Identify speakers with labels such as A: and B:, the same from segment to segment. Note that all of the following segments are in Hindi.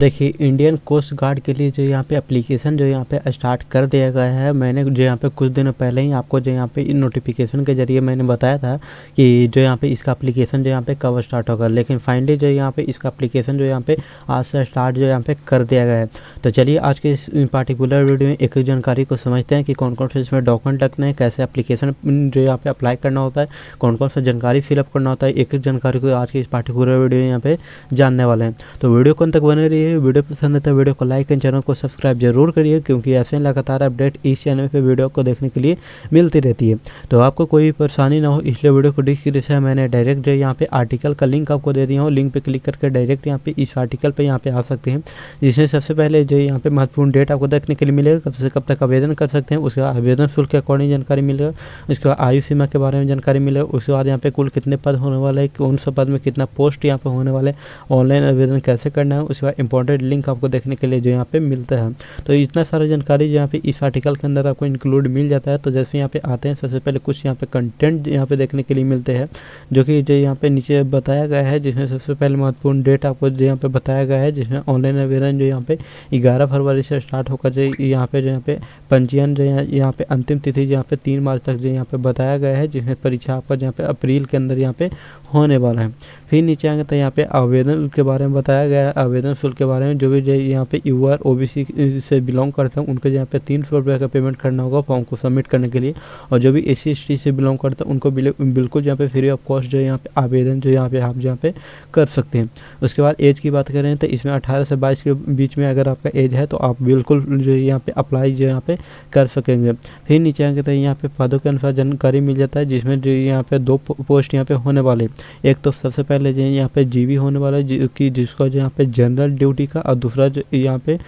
A: देखिए, इंडियन कोस्ट गार्ड के लिए जो यहाँ पे एप्लीकेशन जो यहाँ पे स्टार्ट कर दिया गया है। मैंने जो यहाँ पे कुछ दिनों पहले ही आपको जो यहाँ पे इन नोटिफिकेशन के जरिए मैंने बताया था कि जो यहाँ पे इसका एप्लीकेशन जो यहाँ पे कब स्टार्ट होगा, लेकिन फाइनली जो यहाँ पे इसका एप्लीकेशन जो यहाँ पे आज से स्टार्ट जो यहाँ पे कर दिया गया है। तो चलिए आज के इस पार्टिकुलर वीडियो में एक जानकारी को समझते हैं कि कौन कौन से इसमें डॉक्यूमेंट लगते हैं, कैसे एप्लीकेशन जो यहाँ पे अप्लाई करना होता है, कौन कौन सा जानकारी फिलअप करना होता है। एक जानकारी को आज के इस पार्टिकुलर वीडियो यहाँ पे जानने वाले हैं। तो वीडियो कौन तक बने रही है। वीडियो पसंद है तो वीडियो को लाइक एंड चैनल को सब्सक्राइब जरूर करिए, क्योंकि ऐसे लगातार अपडेट इस चैनल पे वीडियो को देखने के लिए मिलती रहती है। तो आपको कोई परेशानी ना हो इसलिए वीडियो को डिस्क्रिप्शन में मैंने डायरेक्ट जो यहाँ पे आर्टिकल का लिंक आपको दे दिया हूँ। लिंक पे क्लिक करके डायरेक्ट यहाँ पे इस आर्टिकल पे यहाँ पे आ सकते हैं, जिसमें सबसे पहले जो यहाँ पे महत्वपूर्ण डेट आपको देखने के लिए मिलेगा, कब से कब तक आवेदन कर सकते हैं। उसके बाद आवेदन शुल्क के अकॉर्डिंग जानकारी मिलेगा। उसके बाद आयु सीमा के बारे में जानकारी मिलेगा। उसके बाद यहाँ पे कुल कितने पद होने वाले हैं, कौन सा पद में कितना पोस्ट यहाँ पे होने वाले, ऑनलाइन आवेदन कैसे करना है। उसके बाद इंपॉर्टेंट लिंक आपको देखने के लिए जो यहाँ पे मिलता है। तो इतना सारा जानकारी जो यहाँ पे इस आर्टिकल के अंदर आपको इंक्लूड मिल जाता है। तो जैसे यहाँ पे आते हैं, सबसे पहले कुछ यहाँ पे कंटेंट यहाँ पे देखने के लिए मिलते हैं, जो कि जो यहाँ पे नीचे बताया गया है, जिसमें सबसे पहले महत्वपूर्ण डेट आपको जो यहाँ पे बताया गया है, जिसमें ऑनलाइन आवेदन जो यहाँ पे 11 फरवरी से स्टार्ट होकर जो यहाँ पे पंजीयन जो यहाँ पे अंतिम तिथि यहाँ पे 3 मार्च तक जो यहाँ पे बताया गया है, जिसमें परीक्षा आपका यहाँ पे अप्रैल के अंदर यहाँ पे होने वाला है। फिर नीचे आएंगे तो यहाँ पे आवेदन के बारे में बताया गया है, आवेदन शुल्क के बारे में। जो भी यहाँ पे यूआर ओबीसी से बिलोंग करते हैं उनको यहाँ पे 300 रुपये का पेमेंट करना होगा फॉर्म को सबमिट करने के लिए। और जो भी एससी एसटी से बिलोंग करते हैं उनको बिल्कुल यहाँ पे फ्री ऑफ कॉस्ट जो यहाँ पे आवेदन जो यहाँ पे आप यहाँ पे कर सकते हैं। उसके बाद एज की बात करें तो इसमें 18 से 22 के बीच में अगर आपका एज है तो आप बिल्कुल जो यहाँ पे अप्लाई जो यहाँ पे कर सकेंगे। फिर नीचे आएंगे तो यहाँ पे पदों के अनुसार जानकारी मिल जाता है, जिसमें जो यहाँ पे 2 पोस्ट यहाँ पे होने वाले। एक तो सबसे पहले जो यहाँ पे जीवी होने वाला है, जिसका जो यहाँ पे जनरल ड्यूटी का, और दूसरा जो यहाँ पे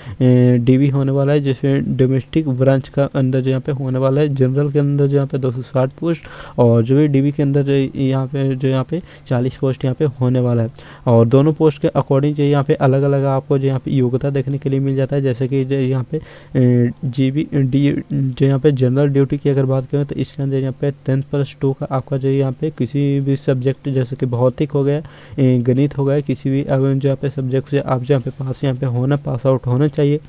A: डीवी होने वाला है, जिसमें डोमेस्टिक ब्रांच का अंदर जो यहाँ पे होने वाला है। जनरल के अंदर जो यहाँ पे 260 पोस्ट, और जो भी डीवी के अंदर यहाँ पे 40 पोस्ट यहाँ पे होने वाला है। और दोनों पोस्ट के अकॉर्डिंग जो यहाँ पे अलग अलग आपको जो यहाँ पे योग्यता देखने के लिए मिल जाता है। जैसे कि यहाँ पे जीवी डी जो यहाँ पे जनरल ड्यूटी की अगर बात करें तो इसके अंदर यहाँ पे 10+2 का आपका जो यहाँ पे किसी भी सब्जेक्ट जैसे कि भौतिक हो गया, गणित हो गया, किसी भी जो यहाँ पे सब्जेक्ट से आप जहाँ पे पास आउट होना चाहिए।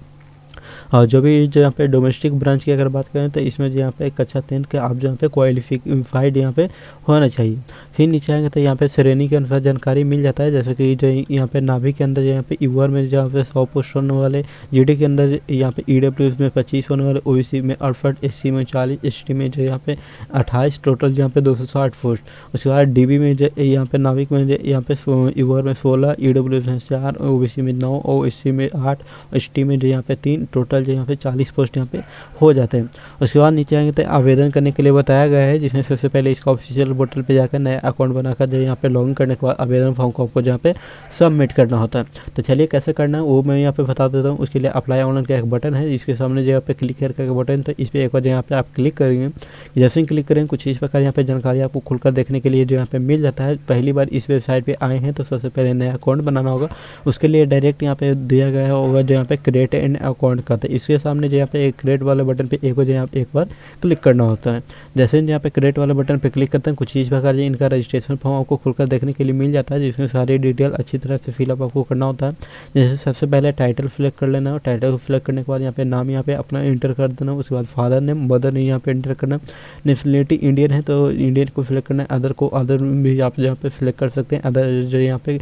A: और जो भी जो यहाँ पे डोमेस्टिक ब्रांच की अगर बात करें तो इसमें जो यहाँ पे कक्षा 10 के आप जहाँ पे क्वालिफाइड यहाँ पे होना चाहिए। फिर नीचे आएंगे तो यहाँ पे श्रेणी के अनुसार जानकारी मिल जाता है। जैसे कि जो यहाँ पे नाभिक के अंदर यहाँ पे यूआर में जहाँ पे 100 पोस्ट होने वाले, जीडी के अंदर यहाँ पे ईडब्ल्यूएस में 25 होने वाले, ओबीसी में 68, एससी में 40, एसटी में जो यहाँ पे 28, टोटल यहाँ पे 260 पोस्ट। उसके बाद डीबी में जो यहाँ पे नाभिक में यहाँ पे यूआर में 16, ईडब्ल्यूएस में 4, ओबीसी में 9, और एससी में 8, एसटी में जो यहाँ पे 3, टोटल जो यहाँ पे 40 पोस्ट यहाँ पे हो जाते हैं। उसके बाद नीचे आएंगे तो आवेदन करने के लिए बताया गया है, जिसमें सबसे पहले इसका ऑफिशियल पोर्टल पे जाकर नया अकाउंट बनाकर जो यहाँ पे लॉगिन करने के बाद आवेदन फॉर्म को आपको जहाँ पे सबमिट करना होता है। तो चलिए कैसे करना है वो मैं यहाँ पे बता देता हूँ। उसके लिए अप्लाई ऑनलाइन का एक बटन है, इसके सामने जगह पे क्लिक करके बटन, तो इस पर एक बार यहाँ पे आप क्लिक करेंगे। जैसे ही क्लिक करेंगे कुछ इस प्रकार यहाँ पे जानकारी आपको खुलकर देखने के लिए जो यहाँ पे मिल जाता है। पहली बार इस वेबसाइट पे आए हैं तो सबसे पहले नया अकाउंट बनाना होगा। उसके लिए डायरेक्ट यहाँ पे दिया गया होगा जो यहाँ पे क्रिएट एन अकाउंट का, तो इसके सामने जो यहाँ पे क्रिएट वाले बटन पे एक बार क्लिक करना होता है। जैसे यहाँ पे क्रिएट वाले बटन पे क्लिक करते हैं कुछ इस प्रकार इनका रजिस्ट्रेशन फॉर्म आपको खुलकर देखने के लिए मिल जाता है, जिसमें सारी डिटेल अच्छी तरह से फिलअप आपको करना होता है। जैसे सबसे पहले टाइटल सिलेक्ट कर लेना है। टाइटल को सिलेक्ट करने के बाद यहाँ पे नाम यहाँ पे अपना इंटर कर देना। उसके बाद फादर नेम, मदर नेम यहाँ पे इंटर करना। नेशनलिटी इंडियन है तो इंडियन को सिलेक्ट करना है। अदर भी आप यहाँ पे सिलेक्ट कर सकते हैं। अदर जो यहाँ पे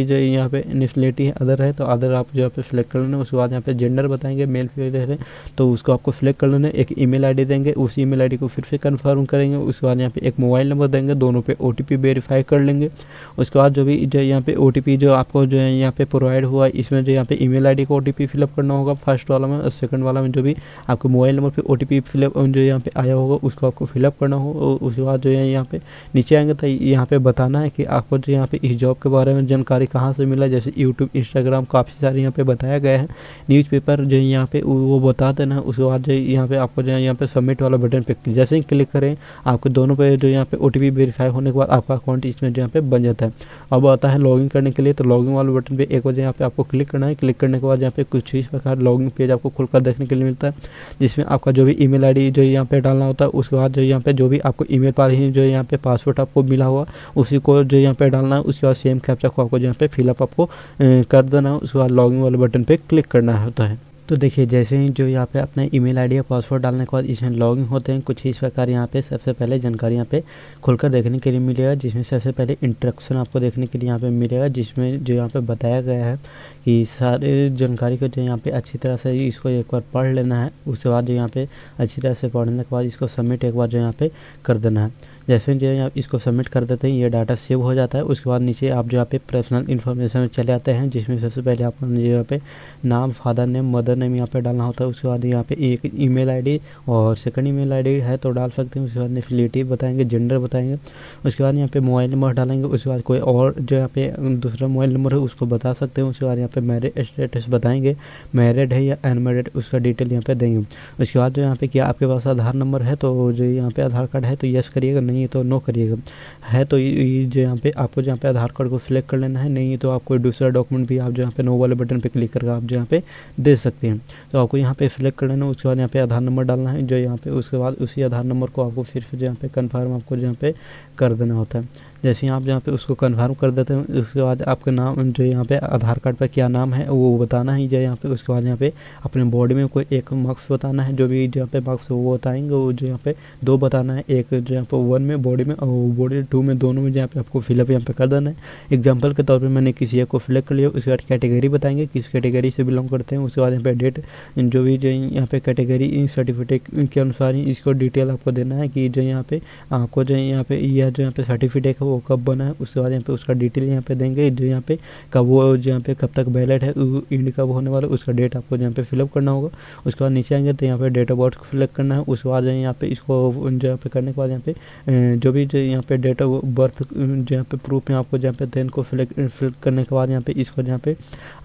A: जो यहाँ पे नेशनलिटी है अदर है तो अदर आप जो यहाँ पे सिलेक्ट कर लेना। उसके बाद यहाँ पे जेंडर बताएंगे, मेल फीमेल है तो उसको आपको सिलेक्ट कर लेना है। एक ईमेल आईडी देंगे, उस ईमेल आईडी को फिर से कंफर्म करेंगे। उसके बाद यहाँ पे एक मोबाइल नंबर देंगे, दोनों पे ओटीपी वेरीफाई कर लेंगे। उसके बाद जो भी जो यहाँ पे ओटीपी जो आपको जो है यहाँ पे प्रोवाइड हुआ, इसमें जो यहाँ पे ईमेल आईडी को ओटीपी फिलअप करना होगा फर्स्ट वाला में, और सेकंड वाला में जो भी आपको मोबाइल नंबर पे ओटीपी फिलअप जो यहाँ पे आया होगा उसको आपको फिलअप करना होगा। उसके बाद जो है यहाँ पे नीचे आएंगे तो यहाँ पे बताना है कि आपको जो यहाँ पे इस जॉब के बारे में जानकारी कहाँ से मिला। जैसे यूट्यूब, इंस्टाग्राम, काफ़ी सारे यहाँ पे बताया गया है। न्यूज़पेपर जो यहाँ पे वो बता देना। उसके बाद जो यहाँ पे आपको जो है यहाँ पे सबमिट वाला बटन पे जैसे ही क्लिक करें आपको दोनों पे जो यहाँ पे OTP वेरीफाई होने के बाद आपका अकाउंट इसमें जो यहाँ पे बन जाता है। अब आता है लॉगिन करने के लिए, तो लॉगिन वाले बटन पे एक बार यहाँ पे आपको क्लिक करना है। क्लिक करने के बाद यहाँ पे कुछ इस प्रकार लॉगिन पेज आपको खुलकर देखने के लिए मिलता है, जिसमें आपका जो भी ईमेल आईडी जो यहाँ पे डालना होता है। उसके बाद जो यहाँ पे जो भी आपको ईमेल पर ही जो यहाँ पे पासवर्ड आपको मिला हुआ उसी को जो यहाँ पे डालना है। उसके बाद सेम कैप्चा को आपको यहाँ पे फिलअप आपको कर देना है। उसके बाद लॉगिन वाले बटन पे क्लिक करना होता है। तो देखिए जैसे ही जो यहाँ पे अपना ईमेल आईडी या पासवर्ड डालने के बाद इसमें लॉगिन होते हैं, कुछ इस प्रकार यहाँ पे सबसे पहले जानकारी यहाँ पे खुलकर देखने के लिए मिलेगा, जिसमें सबसे पहले इंस्ट्रक्शन आपको देखने के लिए यहाँ पे मिलेगा, जिसमें जो यहाँ पे बताया गया है कि सारे जानकारी को जो यहाँ पे अच्छी तरह से इसको एक बार पढ़ लेना है। उसके बाद जो यहाँ पे अच्छी तरह से पढ़ने के बाद इसको सबमिट एक बार जो यहाँ पे कर देना है। जैसे जो है इसको सबमिट कर देते हैं ये डाटा सेव हो जाता है। उसके बाद नीचे आप जो यहाँ पे पर्सनल इन्फॉर्मेशन में चले आते हैं, जिसमें सबसे पहले आपको यहाँ पे नाम, फादर नेम, मदर नेम यहाँ पे डालना होता है। उसके बाद यहाँ पे एक ईमेल आईडी और सेकंड ईमेल आईडी है तो डाल सकते हैं। उसके बाद नेशनलिटी बताएंगे, जेंडर बताएंगे। उसके बाद यहाँ पे मोबाइल नंबर डालेंगे। उसके बाद कोई और जो यहाँ पे दूसरा मोबाइल नंबर है उसको बता सकते हैं। उसके बाद यहाँ पे मैरिज स्टेटस बताएंगे, मैरिड है या अनमैरिड, उसका डिटेल यहाँ पे देंगे। उसके बाद जो यहाँ पे क्या आपके पास आधार नंबर है तो जो यहाँ पे आधार कार्ड है तो यस करिएगा, नहीं तो नो करिएगा। है तो ये जो यहाँ पे आपको जहाँ पे आधार कार्ड को सिलेक्ट कर लेना है, नहीं तो आप कोई दूसरा डॉक्यूमेंट भी आप जो यहाँ पे नो वाले बटन पे क्लिक करके आप जो यहाँ पे दे सकते हैं। तो आपको यहाँ पे सिलेक्ट कर लेना। उसके बाद यहाँ पे आधार नंबर डालना है जो यहाँ पे, उसके बाद उसी आधार नंबर को आपको फिर से यहाँ पे कन्फर्म आपको यहाँ पे कर देना होता है। जैसे ही आप यहाँ पे उसको कन्फर्म कर देते हैं उसके बाद आपका नाम जो यहाँ पे आधार कार्ड पर क्या नाम है वो बताना है जो यहाँ पे। उसके बाद यहाँ पे अपने बॉडी में कोई एक मार्क्स बताना है, जो भी यहाँ पे मार्क्स वो बताएंगे वो जो यहाँ पे 2 बताना है, एक जो यहाँ पे 1 में बॉडी में और बॉडी 2 में, दोनों में जहाँ पे आपको फिलअप यहाँ पे कर देना है। एग्जाम्पल के तौर पर मैंने किसी एक को फिलअप कर लिया। उसके बाद कैटेगरी बताएंगे किस कैटेगरी से बिलोंग करते हैं। उसके बाद यहाँ पे डेट, जो भी जो यहाँ पे कैटेगरी सर्टिफिकेट के अनुसार ही इसको डिटेल आपको देना है कि जो यहाँ पे आपको जो यहाँ पे यह जो यहाँ पे सर्टिफिकेट है वो कब बना है। उसके बाद यहाँ पे उसका डिटेल यहाँ पे देंगे, जो यहाँ पे कब वो जो यहाँ पे कब तक वैलिड है, इंड कब होने वाला, उसका डेट आपको यहाँ पे फिलअप करना होगा। उसके बाद नीचे आएंगे तो यहाँ पे डेट ऑफ बर्थ फिलअप करना है। उसके बाद यहाँ पे इसको जो यहाँ पे करने के बाद यहाँ पे जो भी जो यहाँ पे डेट ऑफ बर्थ जो यहाँ पे प्रूफ में आपको जहाँ पे देन को फिल करने के बाद यहाँ पे इसको जहाँ पे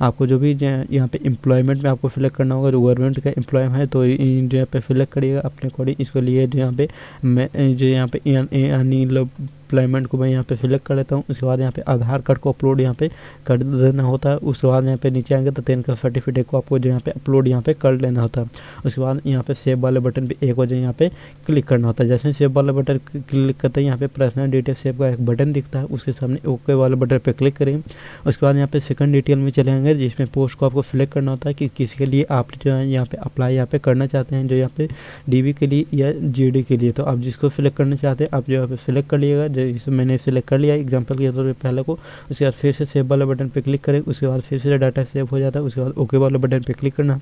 A: आपको जो भी यहाँ पे एम्प्लॉयमेंट में आपको फिलअप करना होगा। जो गवर्नमेंट का एम्प्लॉय है तो जो यहाँ पे फिलअप करिएगा अपने अकॉर्डिंग। इसको लिए जो यहाँ पे मैं जो यहाँ पे एम्प्लॉयमेंट को मैं यहाँ पे सिलेक्ट कर लेता हूँ। उसके बाद यहाँ पे आधार कार्ड को अपलोड यहाँ पे कर देना होता है। उसके बाद यहाँ पे नीचे आएंगे तो 10 का सर्टिफिकेट को आपको जो यहाँ पे अपलोड यहाँ पे कर लेना होता है। उसके बाद यहाँ पे सेव वाले बटन पे एक बार यहाँ पे क्लिक करना होता है। जैसे सेव वाले बटन क्लिक करते हैं यहाँ पे पर्सनल डिटेल सेव का एक बटन दिखता है, उसके सामने ओके वाले बटन पे क्लिक करेंगे। उसके बाद यहाँ पे सेकंड डिटेल में चले आएंगे, जिसमें पोस्ट को आपको सिलेक्ट करना होता है कि किसके लिए आप जो है यहाँ पे अप्लाई यहाँ पे करना चाहते हैं, जो यहाँ पे DV के लिए या GD के लिए। तो आप जिसको सिलेक्ट करना चाहते हैं आप जो यहाँ पे सिलेक्ट कर लिएगा। जैसे मैंने सिलेक्ट कर लिया एग्जांपल के तौर पे पहले को। उसके बाद फिर से सेव वाले बटन पे क्लिक करें। उसके बाद फिर से डाटा सेव हो जाता है। उसके बाद ओके वाले बटन पे क्लिक करना।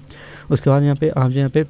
A: उसके बाद यहाँ पे आप यहाँ पे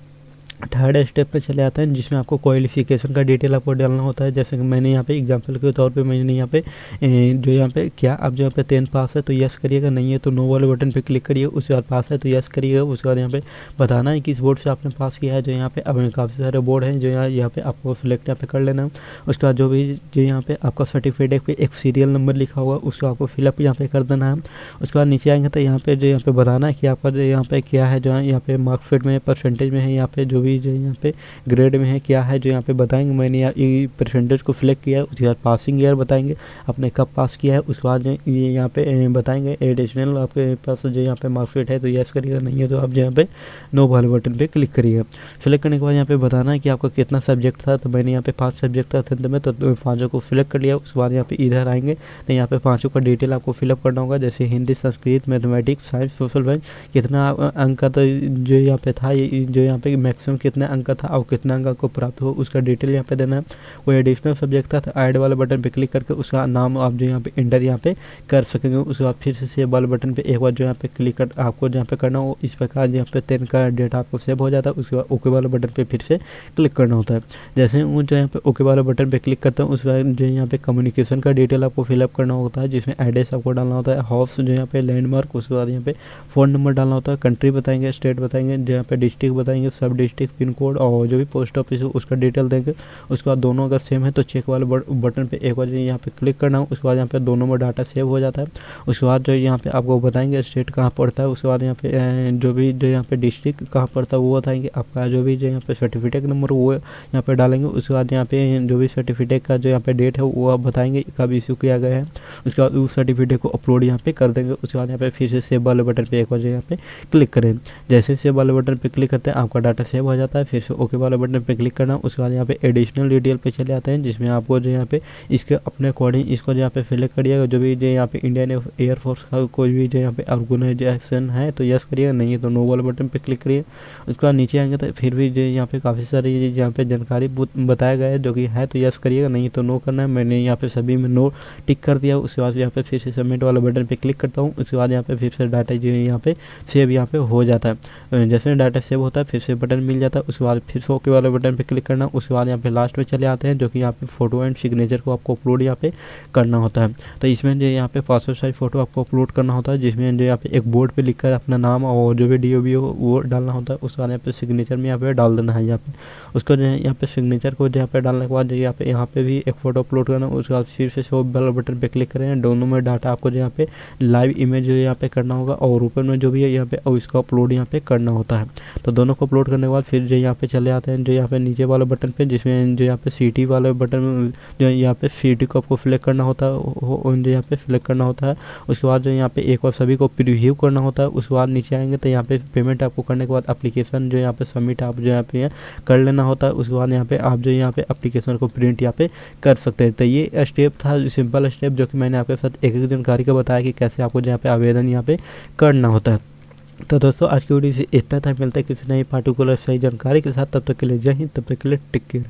A: थर्ड स्टेप पे चले आते हैं, जिसमें आपको क्वालिफिकेशन का डिटेल आपको डालना होता है। जैसे कि मैंने यहाँ पे एग्जांपल के तौर पे मैंने यहाँ पे जो यहाँ पे क्या आप जो यहाँ पे 10th पास है तो यस करिएगा, नहीं है तो नो वाले बटन पे क्लिक करिए। उसके बाद पास है तो यस करिएगा। उसके बाद यहाँ पे बताना है किस बोर्ड से आपने पास किया है। जो यहाँ पे अब काफ़ी सारे बोर्ड हैं जो यहाँ पे आपको सिलेक्ट यहाँ पे कर लेना है। उसके बाद जो भी जो यहाँ पे आपका सर्टिफिकेट पे एक सीरियल नंबर लिखा होगा उसको आपको फिलअप यहाँ पे कर देना है। उसके बाद नीचे आएंगे तो यहाँ पे जो यहाँ पे बताना है कि आपका जो यहाँ पे क्या है, जो यहाँ पे मार्कशीट में परसेंटेज में है, यहाँ पे जो भी जो यहाँ पे ग्रेड में है क्या है जो यहाँ पे बताएंगे। मैंने ये परसेंटेज को सिलेक्ट किया है। उसके बाद पासिंग ईयर बताएंगे आपने कब पास किया है। उसके बाद ये यहाँ पे बताएंगे एडिशनल आपके पास जो यहाँ पे मार्कशीट है तो यस करिएगा, नहीं है तो आप यहाँ पे नो वाले बटन पे क्लिक करिएगा। सिलेक्ट करने के बाद यहाँ पे बताना है कि आपका कितना सब्जेक्ट था। तो मैंने यहाँ पे 5 सब्जेक्ट था 10th में, तो 5 को सिलेक्ट कर लिया। उसके बाद यहाँ पे इधर आएंगे तो यहाँ पे 5 का डिटेल आपको फिलअप करना होगा, जैसे Hindi, Sanskrit, mathematics, science, social science, कितना अंक का तो जो यहाँ पे था, जो यहाँ पे मैक्सिमम कितना अंक था और कितना अंक को प्राप्त हो उसका डिटेल यहाँ पे देना है। कोई एडिशनल सब्जेक्ट था तो ऐड वाले बटन पे क्लिक करके उसका नाम आप जो यहाँ पे इंटर यहाँ पे कर सकेंगे। उसके बाद फिर से सेव वाले बटन पे एक बार जो यहाँ पे क्लिक कर आपको जहाँ पे करना हो, इस प्रकार यहाँ पे 10 का डेटा आपको सेव हो जाता है। उसके बाद ओके वाले बटन पे फिर से क्लिक करना होता है। जैसे वो जो यहाँ पे ओके वाले बटन पे क्लिक करता हूँ उसके बाद जो यहाँ पे कम्युनिकेशन का डिटेल आपको फिलअप करना होता है, जिसमें एड्रेस आपको डालना होता है, हाउस जो यहाँ पे लैंडमार्क, उसके बाद यहाँ पे फ़ोन नंबर डालना होता है, कंट्री बताएंगे, स्टेट बताएंगे, जो यहाँ पे डिस्ट्रिक्ट बताएंगे, सब डिस्ट्रिक्ट डिस्ट्रिक्ट, पिन कोड और जो भी पोस्ट ऑफिस है उसका डिटेल देंगे। उसके बाद दोनों अगर सेम है तो चेक वाले बटन पे एक बार यहाँ पे क्लिक करना है। उसके बाद यहाँ पे दोनों में डाटा सेव हो जाता है। उसके बाद जो यहाँ पे आपको बताएंगे स्टेट कहाँ पड़ता है। उसके बाद यहाँ पे जो भी जो यहाँ पे डिस्ट्रिक्ट कहाँ पड़ता है वो बताएंगे। आपका जो भी जो यहाँ पे सर्टिफिकेट नंबर वो यहाँ पे डालेंगे। उसके बाद यहाँ पे जो भी सर्टिफिकेट का जो यहाँ पे डेट है वो आप बताएंगे कब इशू किया गया है। उसके बाद उस सर्टिफिकेट को अपलोड यहाँ पे कर देंगे। उसके बाद यहाँ पे फिर से सेव वाले बटन पे एक बार यहाँ पे क्लिक करें। जैसे सेव वाले बटन पे क्लिक करते हैं आपका डाटा सेव हो जाता है। फिर से ओके वाले बटन पे क्लिक करना। उसके बाद यहाँ पे एडिशनल डिटेल पे चले आते हैं, जिसमें आपको जो यहाँ पे इसके अपने अकॉर्डिंग इसको यहाँ पे फिलअप करिएगा। जो भी जो यहाँ पे इंडियन एयरफोर्स का कोई भी जो यहाँ पे ऑर्गेनाइजेशन है तो यस करिएगा, नहीं है तो नो वाले बटन पे क्लिक करिए। उसके बाद नीचे आएंगे तो फिर भी जो यहाँ पे काफ़ी सारी यहाँ पे जानकारी बताया गया है, जो कि है तो यस करिएगा, नहीं तो नो करना है। मैंने यहाँ पे सभी में नो टिक कर दिया। उसके बाद यहाँ पे फिर से सबमिट वाला बटन पे क्लिक करता हूँ। उसके बाद यहाँ पे फिर से डाटा जो है यहाँ पे सेव यहाँ पे हो जाता है। जैसे डाटा सेव होता है फिर से बटन मिल जाता है। उसके बाद फिर से ओके वाले बटन पे क्लिक करना। उसके बाद यहाँ पे लास्ट में चले आते हैं, जो कि यहाँ पे फोटो एंड सिग्नेचर को आपको अपलोड यहाँ पे करना होता है। तो इसमें जो यहाँ पे पासपोर्ट साइज फोटो आपको अपलोड करना होता है, जिसमें जो यहाँ पे एक बोर्ड पे लिखकर अपना नाम और जो भी DOB हो वो डालना होता है। उसके बाद यहाँ पे सिग्नेचर में यहाँ पे डाल देना है। यहाँ पे उसको जो है यहाँ पे सिग्नेचर को यहाँ पे डालने के बाद जो यहाँ पे भी एक फोटो अपलोड करना। उसके बाद फिर से शो वाला बटन पे क्लिक करें। दोनों में डाटा आपको जो यहाँ पे लाइव इमेज जो यहाँ पे करना होगा और ऊपर में जो भी है यहाँ पे इसका अपलोड यहाँ पे करना होता है। तो दोनों को अपलोड करने के बाद फिर जो यहाँ पे चले आते हैं जो यहाँ पे नीचे वाले बटन पे, जिसमें जो यहाँ पे सिटी वाले बटन जो यहाँ पे सिटी को आपको सिलेक्ट करना होता है, जो यहाँ पे सिलेक्ट करना होता है। उसके बाद जो यहाँ पे एक बार सभी को प्रीव्यू करना होता है। उसके बाद नीचे आएंगे तो यहाँ पे पेमेंट आपको करने के बाद एप्लीकेशन जो यहाँ पे सबमिट आप जो यहाँ पे कर लेना होता है। उसके बाद यहाँ पे आप जो यहाँ पे एप्लीकेशन को प्रिंट यहाँ पे कर सकते हैं। तो ये स्टेप था, सिंपल स्टेप, जो कि मैंने आपके साथ एक एक जानकारी का बताया कि कैसे आपको यहाँ पे आवेदन यहाँ पे करना होता है। तो दोस्तों आज की वीडियो से इतना था। मिलता है किसी नई पार्टिकुलर सही जानकारी के साथ। तब तक के लिए जय हिंद, तब तक के लिए टेक केयर।